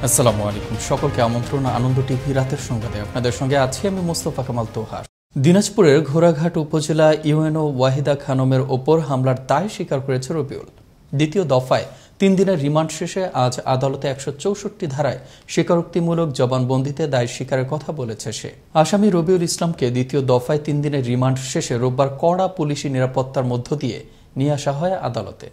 আসসালামু আলাইকুম। সকলকে আমন্ত্রণ আনন্দ টিভি রাতের সংবাদে আপনাদের সঙ্গে আছি আমি মোস্তফা কামাল তোহার। দিনাজপুরের ঘোড়াঘাট উপজেলা ইউএনও ওয়াহিদা খানমের ওপর হামলার দায় স্বীকার করেছে রবিউল। দ্বিতীয় দফায় 3 দিনের রিমান্ড শেষে আজ আদালতে 164 ধারায় স্বীকারোক্তিমূলক জবানবন্দিতে দায় স্বীকারের কথা বলেছে সে। আসামি রবিউল ইসলামকে দ্বিতীয় দফায় 3 দিনের রিমান্ড শেষে রোববার কড়া পুলিশি নিরাপত্তার মধ্য দিয়ে নিয়ে আসা হয় আদালতে।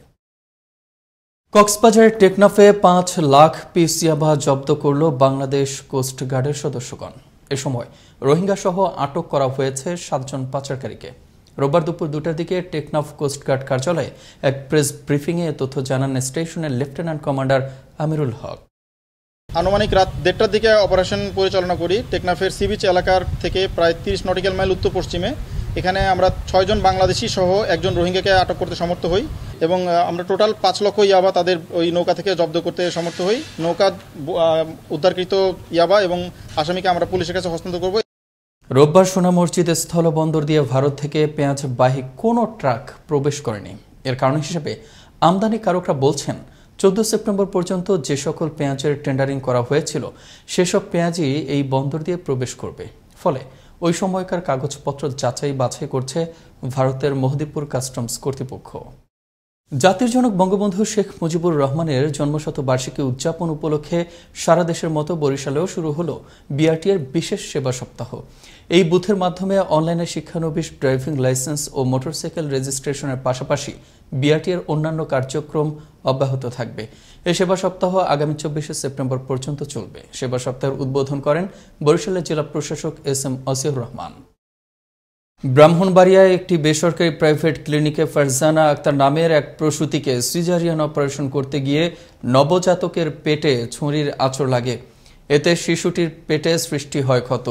কক্সবাজারের টেকনাফে 5 লাখ পিস ইয়াবা জব্দ করল বাংলাদেশ কোস্টগার্ডের সদস্যগণ। এ সময় রোহিঙ্গা সহ আটক করা হয়েছে 7 জন পাচারকারীকে। রোববার দুপুর 2টার দিকে টেকনাফ কোস্টগার্ড কার্যালয়ে এক প্রেস ব্রিফিংয়ে এ তথ্য জানান স্টেশনের লেফটেন্যান্ট কমান্ডার আমিরুল হক। আনুমানিক রাত 1:30টার দিকে অপারেশন পরিচালনা করি টেকনাফের সি বিচ এলাকার থেকে প্রায় 30 নটিক্যাল মাইল উত্তর পশ্চিমে। এখানে আমরা 6 জন বাংলাদেশি সহ একজন রোহিঙ্গাকে আটক করতে সমর্থ হই এবং আমরা টোটাল 5 লক্ষ ইয়াবা তাদের ওই নৌকা থেকে জব্দ করতে সমর্থ হই। নৌকা উদ্ধারকৃত ইয়াবা এবং আসামিকে আমরা পুলিশের কাছে হস্তান্তর করব। রোববার সোনা মসজিদ স্থলবন্দর দিয়ে ভারত থেকে পেঁয়াজবাহী কোনো ট্রাক প্রবেশ করেনি। এর কারণ হিসেবে আমদানিকারকরা বলছেন 14 সেপ্টেম্বর পর্যন্ত যে সকল পেঁয়াজের টেন্ডারিং করা হয়েছিল সেসব পেঁয়াজই এই বন্দর দিয়ে প্রবেশ করবে। ফলে ওই সময়কার কাগজপত্র যাচাই বাছাই করছে ভারতের মহদীপুর কাস্টমস কর্তৃপক্ষ। জাতির জনক বঙ্গবন্ধু শেখ মুজিবুর রহমানের জন্মশতবার্ষিকী উদযাপন উপলক্ষে সারা দেশের মতো বরিশালেও শুরু হলো বিআরটিএর বিশেষ সেবা সপ্তাহ। এই বুথের মাধ্যমে অনলাইনে শিক্ষানবিশ ড্রাইভিং লাইসেন্স ও মোটরসাইকেল রেজিস্ট্রেশনের পাশাপাশি বিআরটিএর অন্যান্য কার্যক্রম অব্যাহত থাকবে। এই সেবা সপ্তাহ আগামী 24 সেপ্টেম্বর পর্যন্ত চলবে। সেবা সপ্তাহের উদ্বোধন করেন বরিশালের জেলা প্রশাসক এস.এম. অসিউর রহমান। ব্রাহ্মণবাড়িয়ায় একটি বেসরকারি প্রাইভেট ক্লিনিকে ফারজানা আক্তার নামের এক প্রসূতিকে সিজারিয়ান অপারেশন করতে গিয়ে নবজাতকের পেটে ছুরির আঁচড় লাগে। এতে শিশুটির পেটে সৃষ্টি হয় ক্ষত।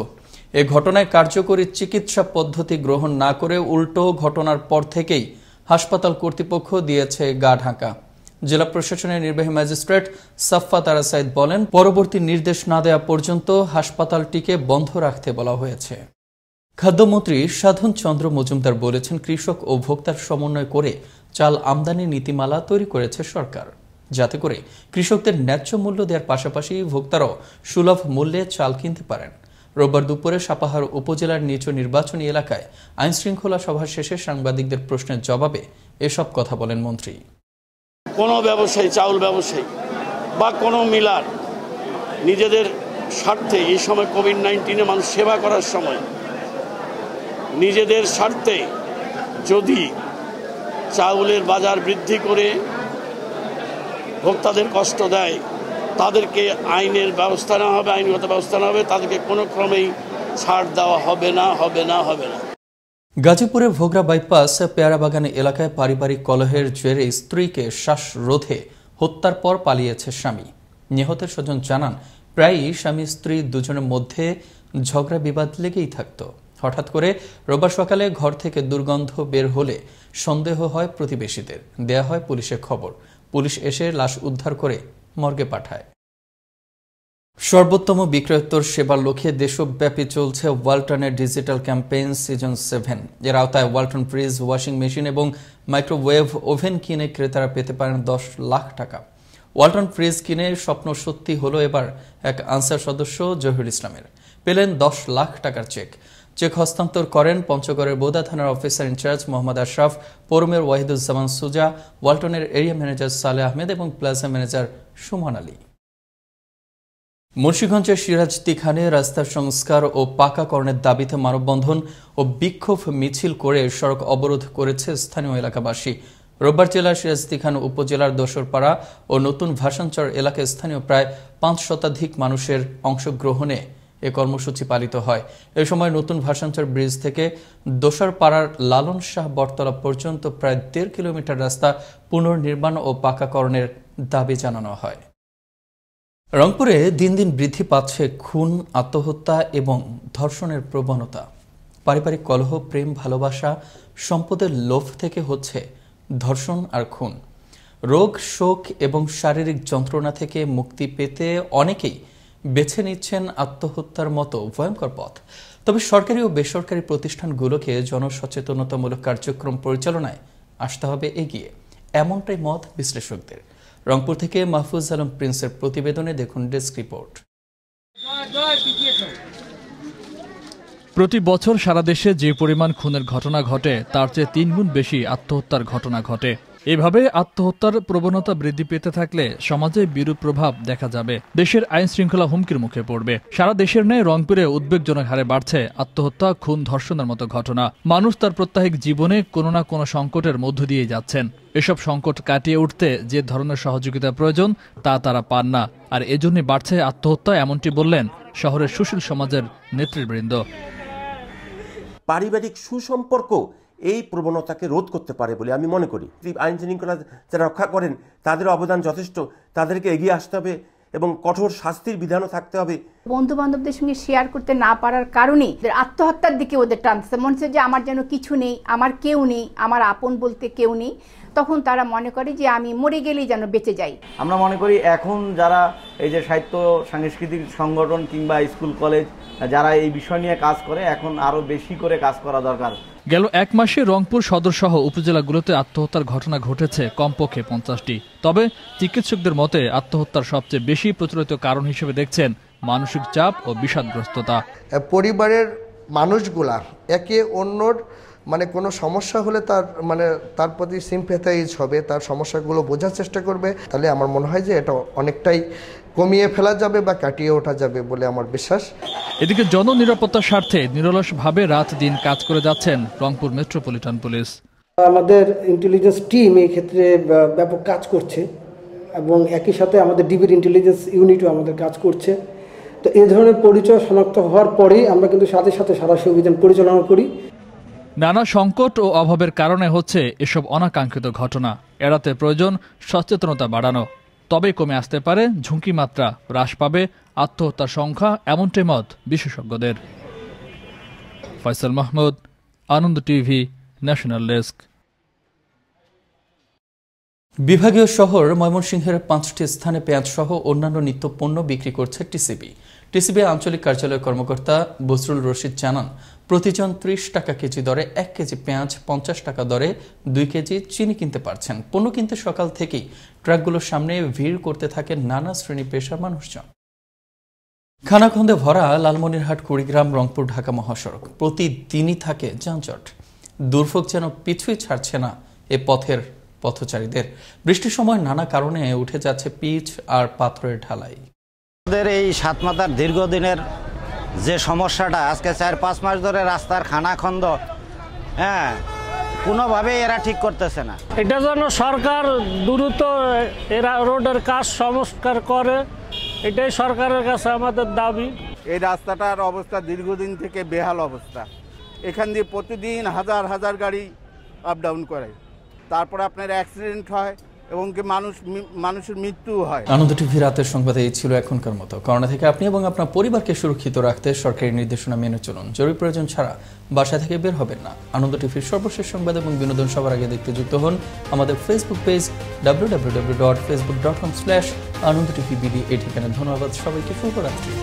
এ ঘটনায় কার্যকরী চিকিৎসা পদ্ধতি গ্রহণ না করে উল্টো ঘটনার পর থেকেই হাসপাতাল কর্তৃপক্ষ দিয়েছে গা ঢাকা। জেলা প্রশাসনের নির্বাহী ম্যাজিস্ট্রেট সাফফা তারা সাইদ বলেন, পরবর্তী নির্দেশ না দেওয়া পর্যন্ত হাসপাতালটিকে বন্ধ রাখতে বলা হয়েছে। খাদ্যমন্ত্রী সাধন চন্দ্র মজুমদার বলেছেন, কৃষক ও ভোক্তার সমন্বয় করে চাল আমদানি নীতিমালা তৈরি করেছে সরকার, যাতে করে কৃষকদের ন্যায্য মূল্য দেওয়ার পাশাপাশি ভোক্তারাও সুলভ মূল্যে চাল কিনতে পারেন। রোববার দুপুরে সাপাহার উপজেলার নিজ নির্বাচনী এলাকায় আইনশৃঙ্খলা সভা শেষে সাংবাদিকদের প্রশ্নের জবাবে এসব কথা বলেন মন্ত্রী। কোনো ব্যবসায়ী, চাউল ব্যবসায়ী বা কোনো মিলার নিজেদের স্বার্থে এই সময় কোভিড-19 মানুষ সেবা করার সময় নিজেদের স্বার্থে যদি চাউলের বাজার বৃদ্ধি করে ভোক্তাদের কষ্ট দেয়, তাদেরকে আইনের ব্যবস্থা নেওয়া হবে, আইনগত ব্যবস্থা নেওয়া হবে, তাদেরকে কোনো ক্রমেই ছাড় দেওয়া হবে না। গাজীপুরের ভোগড়া বাইপাস পেয়ারাবাগানে এলাকায় পারিবারিক কলহের জেরে স্ত্রীকে শ্বাসরোধে হত্যার পর পালিয়েছে স্বামী। নিহতের স্বজন জানান, প্রায়ই স্বামী স্ত্রী দুজনের মধ্যে ঝগড়া বিবাদ লেগেই থাকত। হঠাৎ করে রোববার সকালে ঘর থেকে দুর্গন্ধ বের হলে সন্দেহ হয় প্রতিবেশীদের। দেয়া হয় পুলিশে খবর। পুলিশ এসে লাশ উদ্ধার করে মর্গে পাঠায়। সর্বোত্তম বিক্রয়োত্তর সেবার লক্ষ্যে দেশব্যাপী চলছে ওয়ালটনের ডিজিটাল ক্যাম্পেইন সিজন 7। এর আওতায় ওয়ালটন ফ্রিজ, ওয়াশিং মেশিন এবং মাইক্রোওয়েভ ওভেন কিনে ক্রেতারা পেতে পারেন 10 লাখ টাকা। ওয়ালটন ফ্রিজ কিনে স্বপ্ন সত্যি হলো এবার এক আনসার সদস্য জহিরুল ইসলামের। পেলেন 10 লাখ টাকার চেক হস্তান্তর করেন পঞ্চগড়ের বোদা থানার অফিসার ইনচার্জ মোহাম্মদ আশরাফ, পৌরমেয়র ওয়াহিদুজ্জামান সুজা, ওয়ালটনের এরিয়া ম্যানেজার সালেহ আহমেদ এবং প্লাজা ম্যানেজার সুমন আলী। মুন্সিগঞ্জের সিরাজদি খানে রাস্তার সংস্কার ও পাকাকরণের দাবিতে মানববন্ধন ও বিক্ষোভ মিছিল করে সড়ক অবরোধ করেছে স্থানীয় এলাকাবাসী। রোববার জেলার সিরাজদি খান উপজেলার দোসরপাড়া ও নতুন ভাসানচর এলাকায় স্থানীয় প্রায় 5 শতাধিক মানুষের অংশগ্রহণে এ কর্মসূচি পালিত হয়। এ সময় নতুন ভাসানচর ব্রিজ থেকে দোসরপাড়ার লালন শাহ বটতলা পর্যন্ত প্রায় 1.5 কিলোমিটার রাস্তা পুনর্নির্মাণ ও পাকাকরণের দাবি জানানো হয়। রংপুরে দিন দিন বৃদ্ধি পাচ্ছে খুন, আত্মহত্যা এবং ধর্ষণের প্রবণতা। পারিবারিক কলহ, প্রেম, ভালোবাসা, সম্পদের লোভ থেকে হচ্ছে ধর্ষণ আর খুন। রোগ, শোক এবং শারীরিক যন্ত্রণা থেকে মুক্তি পেতে অনেকেই বেছে নিচ্ছেন আত্মহত্যার মতো ভয়ঙ্কর পথ। তবে সরকারি ও বেসরকারি প্রতিষ্ঠানগুলোকে জনসচেতনতামূলক কার্যক্রম পরিচালনায় আসতে হবে এগিয়ে, এমনটাই মত বিশ্লেষকদের। রংপুর থেকে মাহফুজ আলম প্রিন্সের প্রতিবেদনে দেখুন ডেস্ক রিপোর্ট। প্রতি বছর সারা দেশে যে পরিমাণ খুনের ঘটনা ঘটে তার চেয়ে 3 গুণ বেশি আত্মহত্যার ঘটনা ঘটে। এভাবে আত্মহত্যার প্রবণতা বৃদ্ধি পেতে থাকলে সমাজে বিরূপ প্রভাব দেখা যাবে, দেশের আইন শৃঙ্খলা হুমকির মুখে পড়বে। সারা দেশের ন্যায় রংপুরে উদ্বেগজনক হারে বাড়ছে আত্মহত্যা, খুন, ধর্ষণের মতো ঘটনা। মানুষ তার প্রত্যাহিক জীবনে কোনো না কোনো সংকটের মধ্য দিয়ে যাচ্ছেন। এসব সংকট কাটিয়ে উঠতে যে ধরনের সহযোগিতা প্রয়োজন তা তারা পান না, আর এজন্যই বাড়ছে আত্মহত্যা, এমনটি বললেন শহরের সুশীল সমাজের নেতৃবৃন্দ। পারিবারিক সুসম্পর্ক এই প্রবণতাকে রোধ করতে পারে বলে আমি মনে করি। আইন শৃঙ্খলা যারা রক্ষা করেন তাদের অবদান যথেষ্ট, তাদেরকে এগিয়ে আসতে হবে এবং কঠোর শাস্তির বিধানও থাকতে হবে। বন্ধু বান্ধবদের সঙ্গে শেয়ার করতে না পারার কারণে আত্মহত্যার দিকে ওদের টানছে, মনে হচ্ছে যে আমার যেন কিছু নেই, আমার কেউ নেই, আমার আপন বলতে কেউ নেই। তখন তারা মনে করে যে আমি মরে গেলেই যেন বেঁচে যাই। আমরা মনে করি এখন যারা এই যে সাহিত্য সাংস্কৃতিক সংগঠন কিংবা স্কুল কলেজ যারা এই বিষয় নিয়ে কাজ করে, এখন আরো বেশি করে কাজ করা দরকার। গেল 1 মাসে রংপুর সদর সহ উপজেলাগুলোতে আত্মহত্যার ঘটনা ঘটেছে কমপক্ষে 50টি। তবে চিকিৎসকদের মতে আত্মহত্যার সবচেয়ে বেশি প্রচলিত কারণ হিসেবে দেখছেন মানসিক চাপ ও বিষাদগ্রস্ততা। পরিবারের মানুষগুলা একে অন্যর কোনো সমস্যা হলে তার প্রতি সিম্প্যাথাইজ হবে, তার সমস্যাগুলো বোঝার চেষ্টা করবে। তাহলে আমার মনে হয় যে এটা অনেকটাই কমিয়ে ফেলা যাবে বা কাটিয়ে ওঠা যাবে বলে আমার বিশ্বাস। এদিকে জননিরাপত্তার স্বার্থে নিরলসভাবে রাত দিন কাজ করে যাচ্ছেন রংপুর মেট্রোপলিটন পুলিশ। আমাদের ইন্টেলিজেন্স টিম এই ক্ষেত্রে ব্যাপক কাজ করছে এবং একই সাথে আমাদের ডিবির ইন্টেলিজেন্স ইউনিটও আমাদের কাজ করছে। তো এই ধরনের পরিচয় শনাক্ত হওয়ার পরেই আমরা কিন্তু সাথে সাথে সারাশি অভিযান পরিচালনা করি। নানা সংকট ও অভাবের কারণে হচ্ছে এসব অনাকাঙ্ক্ষিত ঘটনা। এড়াতে প্রয়োজন সচেতনতা বাড়ানো, তবে কমে আসতে পারে ঝুঁকি মাত্রা, হ্রাস পাবে আত্মহত্যার সংখ্যা, এমনটাই মত বিশেষজ্ঞদের। ফয়সাল মাহমুদ, আনন্দ টিভি, ন্যাশনাল ডেস্ক। বিভাগীয় শহর ময়মনসিংহের 5টি স্থানে পেঁয়াজ সহ অন্যান্য নিত্য পণ্য বিক্রি করছে টিসিবি আঞ্চলিক কার্যালয়ের কর্মকর্তা বজরুল রশিদ জানান, প্রতিজন 30 টাকা কেজি দরে 1 কেজি পেঁয়াজ, 50 টাকা দরে 2 কেজি চিনি কিনতে পারছেন। পণ্য কিনতে সকাল থেকেই ট্রাকগুলোর সামনে ভিড় করতে থাকে নানা শ্রেণী পেশার মানুষজন। খানাখন্দে ভরা লালমনিরহাট কুড়িগ্রাম রংপুর ঢাকা মহাসড়ক, প্রতিদিনই থাকে যানজট। দুর্ভোগ যেন পিছুই ছাড়ছে না এ পথের পথচারীদের। বৃষ্টির সময় নানা কারণে উঠে যাচ্ছে পিচ আর পাথরের ঢালাই। আমাদের এই সাতমাথার দীর্ঘদিনের যে সমস্যাটা, আজকে 4-5 মাস ধরে রাস্তার খানাখন্দ, কোনোভাবেই এরা ঠিক করতেছে না। এটা যেন সরকার দ্রুত এরা রোডের কাজ সংস্কার করে, এটাই সরকারের কাছে আমাদের দাবি। এই রাস্তাটার অবস্থা দীর্ঘদিন থেকে বেহাল অবস্থা। এখান দিয়ে প্রতিদিন হাজার হাজার গাড়ি আপ ডাউন করে, তারপরে আপনার অ্যাক্সিডেন্ট হয় এবং মানুষের মৃত্যু হয়। আনন্দ টিভি রাতের সংবাদে এই ছিল এখনকার মতো। করোনা থেকে আপনি এবং আপনার পরিবারকে সুরক্ষিত রাখতে সরকারি নির্দেশনা মেনে চলুন। জরুরি প্রয়োজন ছাড়া বাসা থেকে বের হবেন না। আনন্দ টিভির সর্বশেষ সংবাদ এবং বিনোদন সবার আগে দেখতে যুক্ত হন আমাদের ফেসবুক পেজ www.facebook.com/anandtvbd এই ঠিকানায়। ধন্যবাদ সবাইকে, শুভরাত্রি।